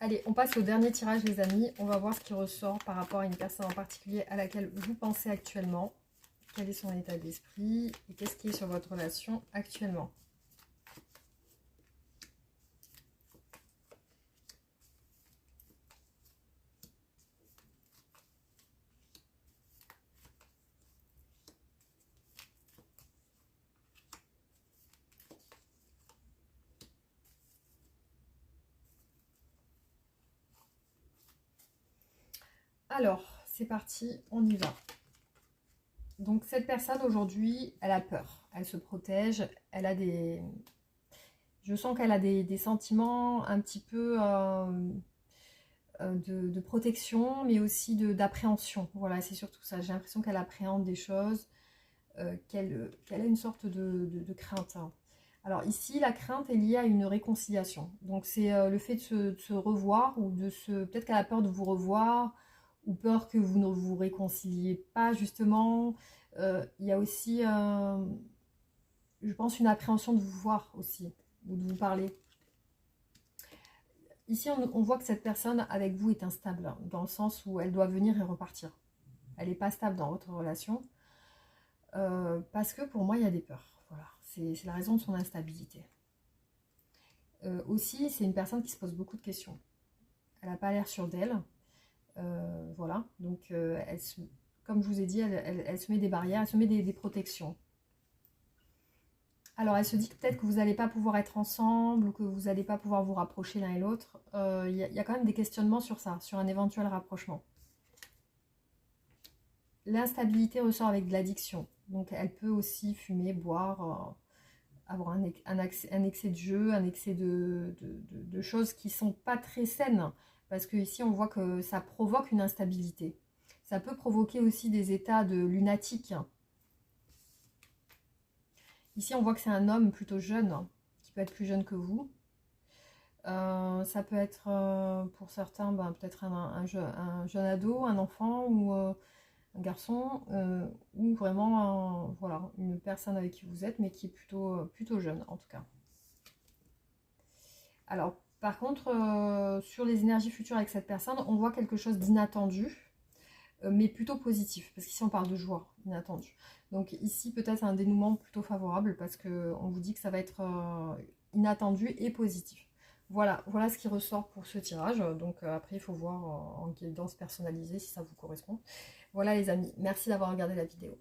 Allez, on passe au dernier tirage, les amis. On va voir ce qui ressort par rapport à une personne en particulier à laquelle vous pensez actuellement. Quel est son état d'esprit et qu'est-ce qui est sur votre relation actuellement? Alors, c'est parti, on y va. Donc, cette personne aujourd'hui, elle a peur, elle se protège, elle a des... Je sens qu'elle a des sentiments un petit peu de protection, mais aussi d'appréhension. Voilà, c'est surtout ça. J'ai l'impression qu'elle appréhende des choses, qu'elle a une sorte de crainte, hein. Alors ici, la crainte est liée à une réconciliation. Donc c'est le fait de se revoir, ou de se... Peut-être qu'elle a peur de vous revoir, ou peur que vous ne vous réconciliez pas, justement. Il y a aussi, je pense, une appréhension de vous voir aussi, ou de vous parler. Ici, on voit que cette personne avec vous est instable, hein, dans le sens où elle doit venir et repartir. Elle n'est pas stable dans votre relation, parce que pour moi, il y a des peurs. Voilà, c'est la raison de son instabilité. Aussi, c'est une personne qui se pose beaucoup de questions. Elle n'a pas l'air sûre d'elle. Voilà, donc comme je vous ai dit, elle se met des barrières, elle se met des protections. Alors, elle se dit peut-être que vous n'allez pas pouvoir être ensemble, ou que vous n'allez pas pouvoir vous rapprocher l'un et l'autre. Il y a quand même des questionnements sur ça, sur un éventuel rapprochement. L'instabilité ressort avec de l'addiction. Donc, elle peut aussi fumer, boire, avoir un excès de jeu, un excès de choses qui ne sont pas très saines. Parce que ici, on voit que ça provoque une instabilité. Ça peut provoquer aussi des états de lunatique. Ici, on voit que c'est un homme plutôt jeune, qui peut être plus jeune que vous. Ça peut être, pour certains, peut-être un jeune ado, un enfant, ou un garçon, ou vraiment voilà, une personne avec qui vous êtes, mais qui est plutôt jeune, en tout cas. Alors, par contre, sur les énergies futures avec cette personne, on voit quelque chose d'inattendu, mais plutôt positif, parce qu'ici on parle de joie inattendue. Donc ici peut-être un dénouement plutôt favorable, parce qu'on vous dit que ça va être inattendu et positif. Voilà, voilà ce qui ressort pour ce tirage. Donc après il faut voir en guidance personnalisée si ça vous correspond. Voilà les amis, merci d'avoir regardé la vidéo.